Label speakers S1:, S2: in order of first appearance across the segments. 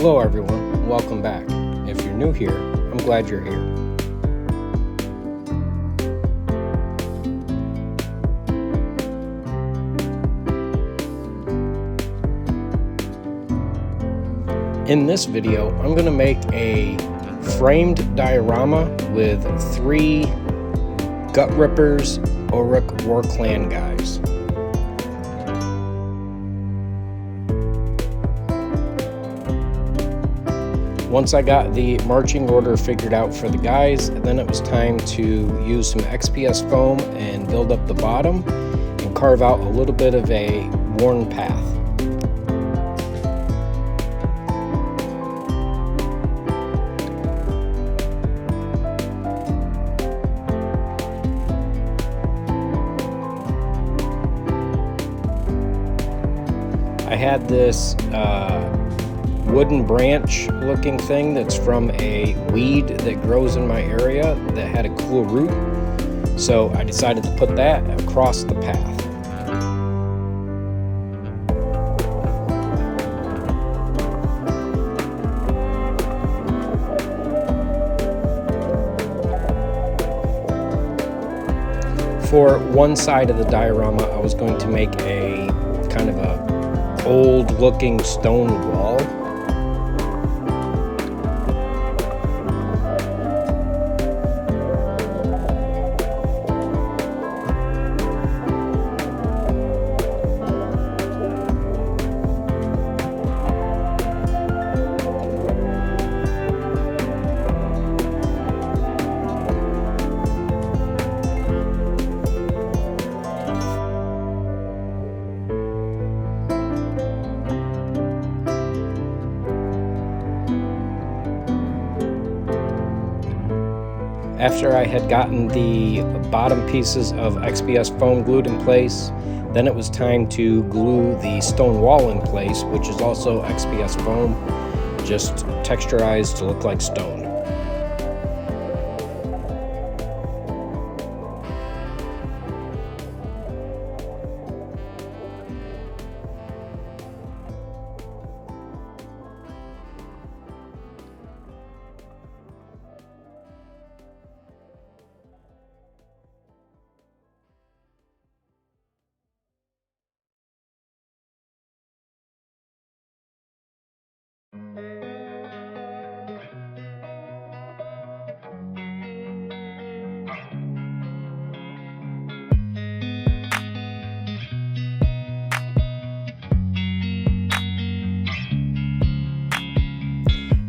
S1: Hello everyone, welcome back. If you're new here, I'm glad you're here. In this video, I'm going to make a framed diorama with 3 Gutrippaz Orc War Clan guys. Once I got the marching order figured out for the guys, then it was time to use some XPS foam and build up the bottom and carve out a little bit of a worn path. I had this wooden branch looking thing that's from a weed that grows in my area that had a cool root, so I decided to put that across the path. For one side of the diorama, I was going to make a kind of a old looking stone wall. After I had gotten the bottom pieces of XPS foam glued in place, then it was time to glue the stone wall in place, which is also XPS foam, just texturized to look like stone.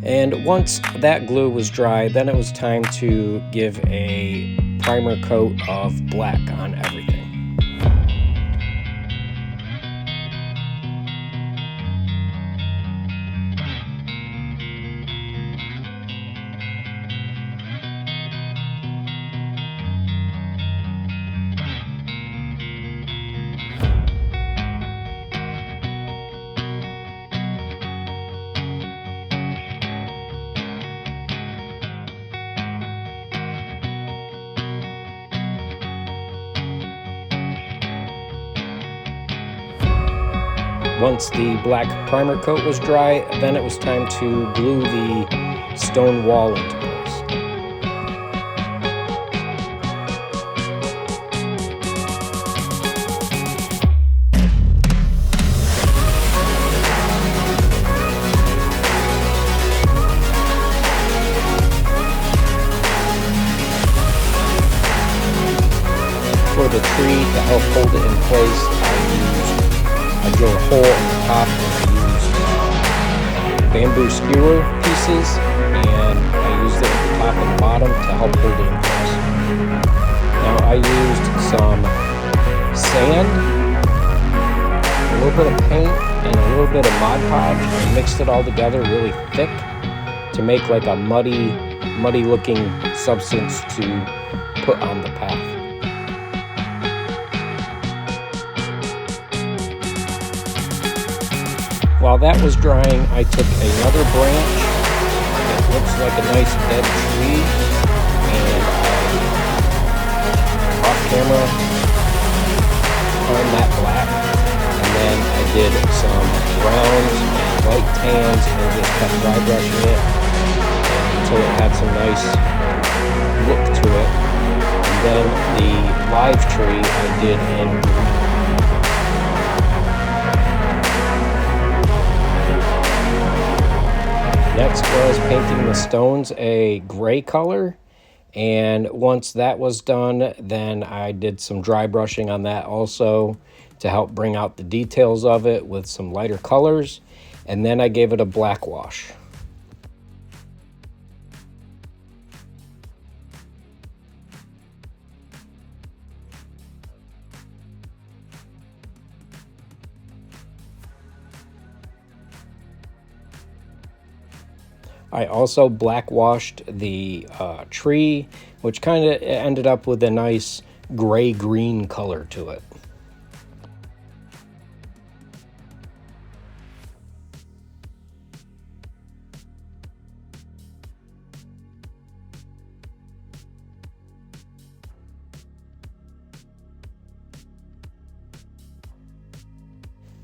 S1: And once that glue was dry, then it was time to give a primer coat of black on everything. Once the black primer coat was dry, then it was time to glue the stone wall into place. For the tree to help hold it in place, I drilled a hole in the top and I used bamboo skewer pieces, and I used it at the top and the bottom to help hold it in place. Now I used some sand, a little bit of paint, and a little bit of Mod Podge, and mixed it all together really thick to make like a muddy looking substance to put on the path. While that was drying, I took another branch that looks like a nice dead tree, and off camera turned that black, and then I did some browns and white hands and just kept dry brushing it until it had some nice look to it. And then the live tree I did in green. Next was painting the stones a gray color, and once that was done, then I did some dry brushing on that also to help bring out the details of it with some lighter colors, and then I gave it a black wash. I also black washed the tree, which kind of ended up with a nice gray-green color to it.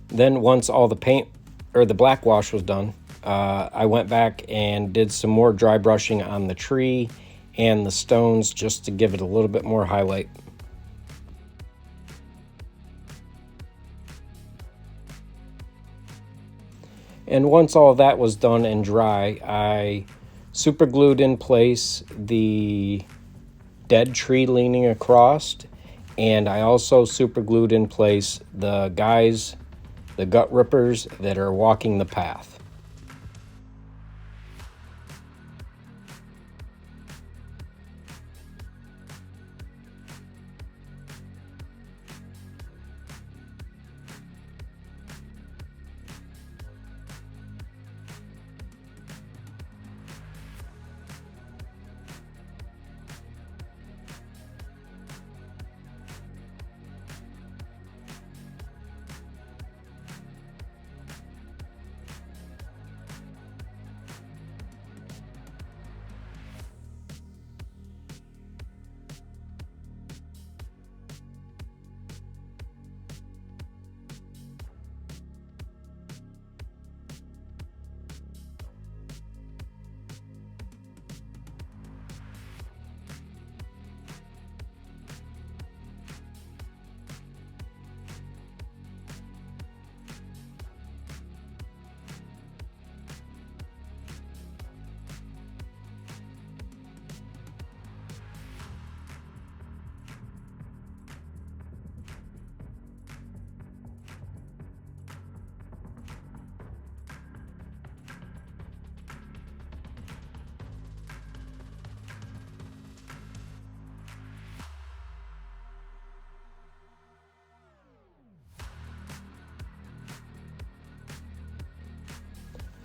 S1: Then once all the paint or the black wash was done, I went back and did some more dry brushing on the tree and the stones just to give it a little bit more highlight. And once all of that was done and dry, I super glued in place the dead tree leaning across, and I also super glued in place the guys, the Gutrippaz that are walking the path.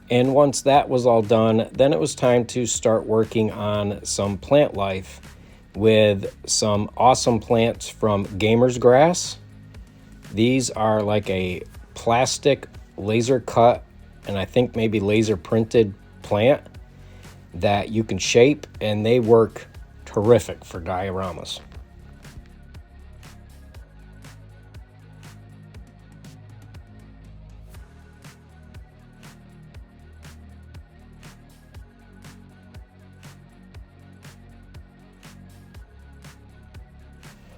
S1: And once that was all done, then it was time to start working on some plant life with some awesome plants from Gamer's Grass. These are like a plastic laser cut and I think maybe laser printed plant that you can shape, and they work terrific for dioramas.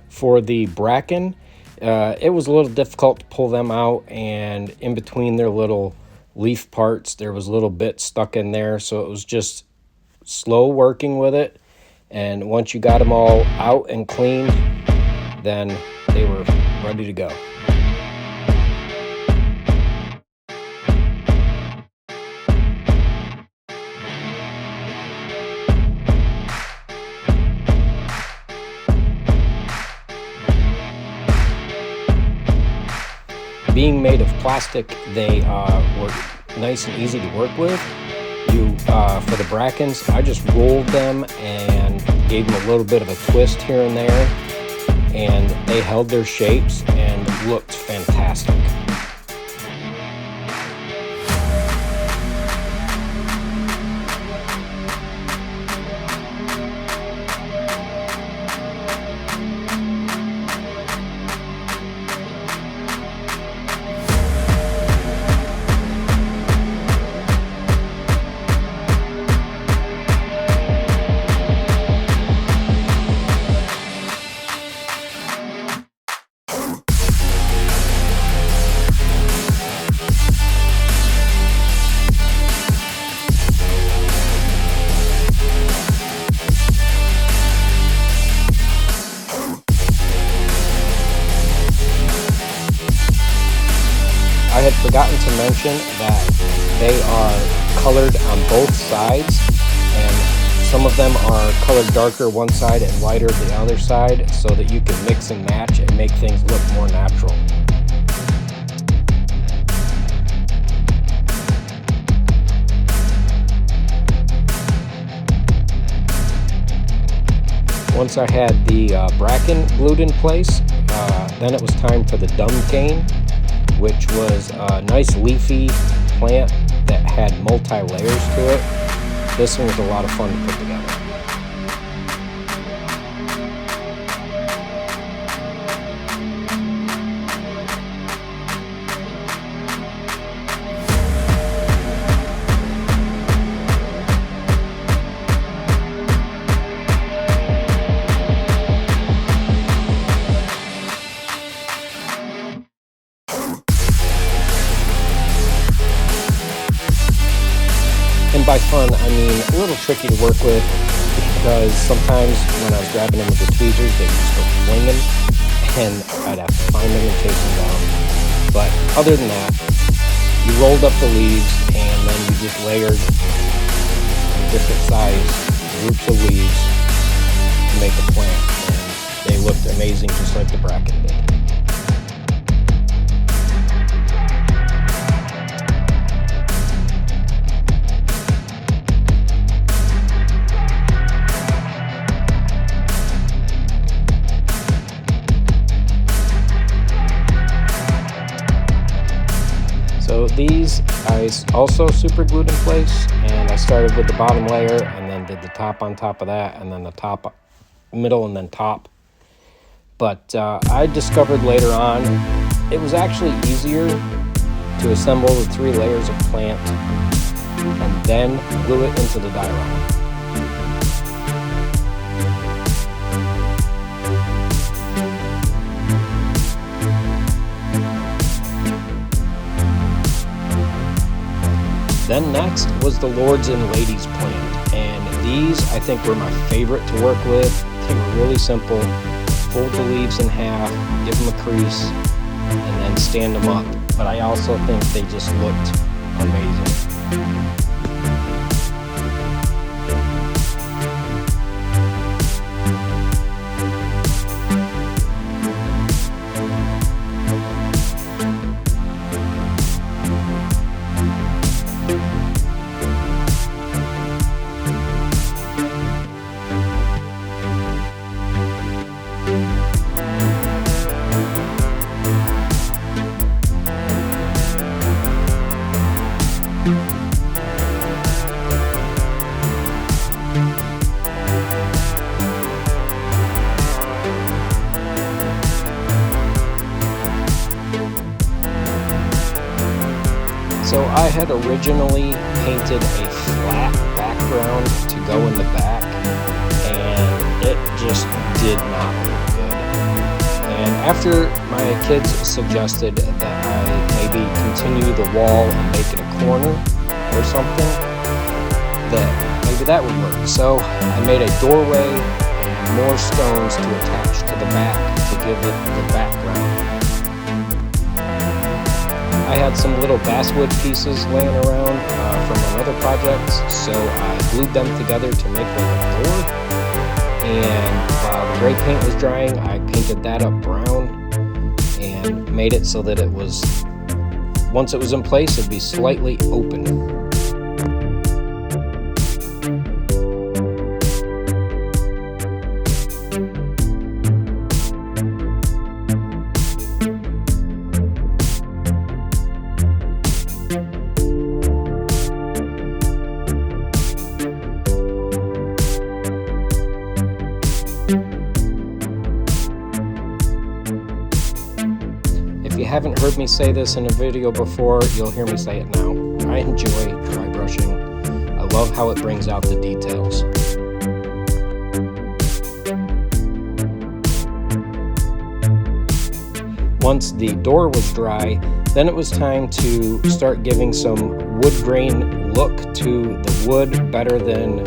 S1: For the bracken, it was a little difficult to pull them out, and in between their little leaf parts there was a little bit stuck in there, so it was just slow working with it. And once you got them all out and cleaned, then they were ready to go. Being made of plastic, they were nice and easy to work with. For the brackens, I just rolled them and gave them a little bit of a twist here and there, and they held their shapes and looked fantastic. mention that they are colored on both sides, and some of them are colored darker one side and lighter the other side, so that you can mix and match and make things look more natural. Once I had the bracken glued in place, then it was time for the dumb cane, which was a nice leafy plant that had multi-layers to it. This one was a lot of fun to put together. And by fun, I mean a little tricky to work with, because sometimes when I was grabbing them with the tweezers, they would start flinging, and I'd have to find them and chase them down. But other than that, you rolled up the leaves, and then you just layered different size groups of leaves to make a plant, and they looked amazing, just like the bracken did. So these I also super glued in place, and I started with the bottom layer and then did the top on top of that, and then the top, middle, and then top. But I discovered later on it was actually easier to assemble the 3 layers of plant and then glue it into the diorama. Then next was the Lords and Ladies plant, and these I think were my favorite to work with. They were really simple. Fold the leaves in half, give them a crease, and then stand them up. But I also think they just looked amazing. So I had originally painted a flat background to go in the back, and it just did not look good. And after my kids suggested that I maybe continue the wall and make it a corner or something, that maybe that would work. So I made a doorway and more stones to attach to the back to give it the background. I had some little basswood pieces laying around from another project, so I glued them together to make like a door. And while the gray paint was drying, I painted that up brown and made it so that it was, once it was in place, it'd be slightly open. If you haven't heard me say this in a video before, you'll hear me say it now. I enjoy dry brushing. I love how it brings out the details. Once the door was dry, then it was time to start giving some wood grain look to the wood better than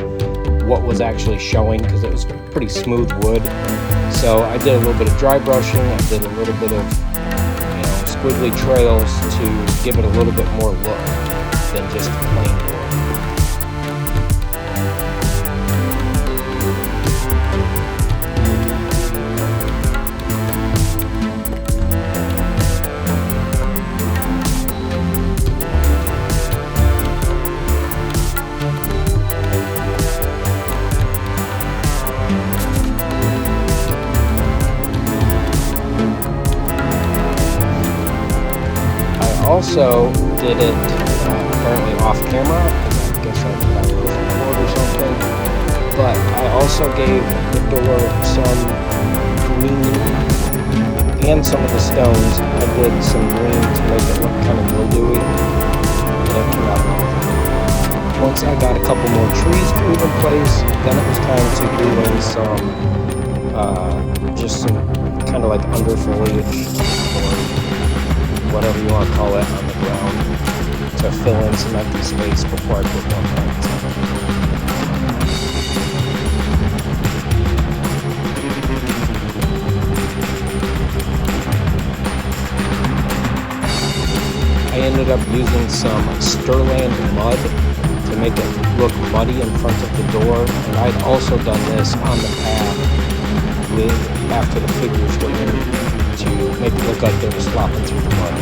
S1: what was actually showing, because it was pretty smooth wood. So I did a little bit of dry brushing, I did a little bit of squiggly trails to give it a little bit more look than just a plain door. Also did it apparently off camera, I guess I was bored or something, but I also gave the door some green and some of the stones. I did some green to make it look kind of mildewy, and it turned out well. Once I got a couple more trees glued in place, then it was time to glue in some just some kind of like under foliage or whatever you want to call it on the ground to fill in some empty space before I put more plants in. I ended up using some Sterland mud to make it look muddy in front of the door, and I'd also done this on the path after the figures were in, to make it look like they were slopping through the mud.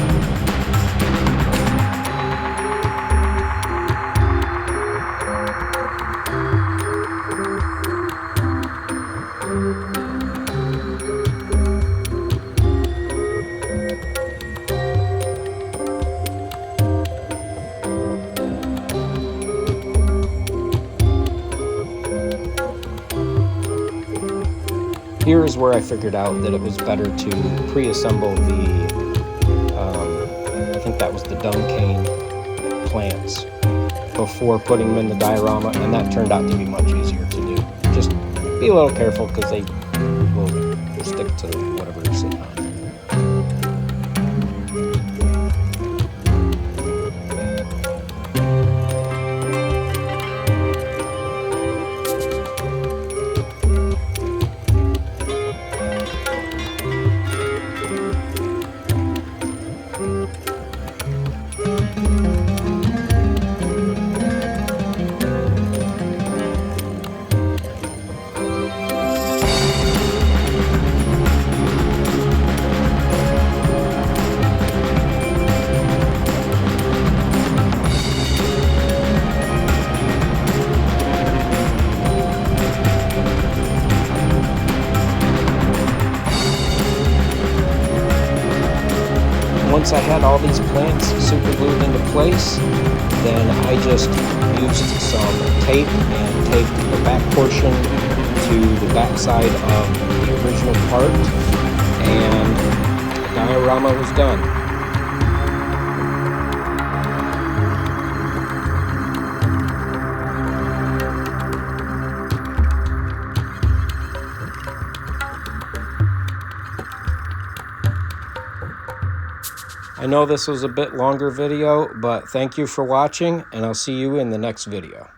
S1: Here is where I figured out that it was better to pre-assemble the, I think that was the dung cane plants before putting them in the diorama, and that turned out to be much easier to do. Just be a little careful because they will stick to whatever you're sitting on. Once I had all these plants super glued into place, then I just used some tape and taped the back portion to the back side of the original part, and the diorama was done. I know this was a bit longer video, but thank you for watching, and I'll see you in the next video.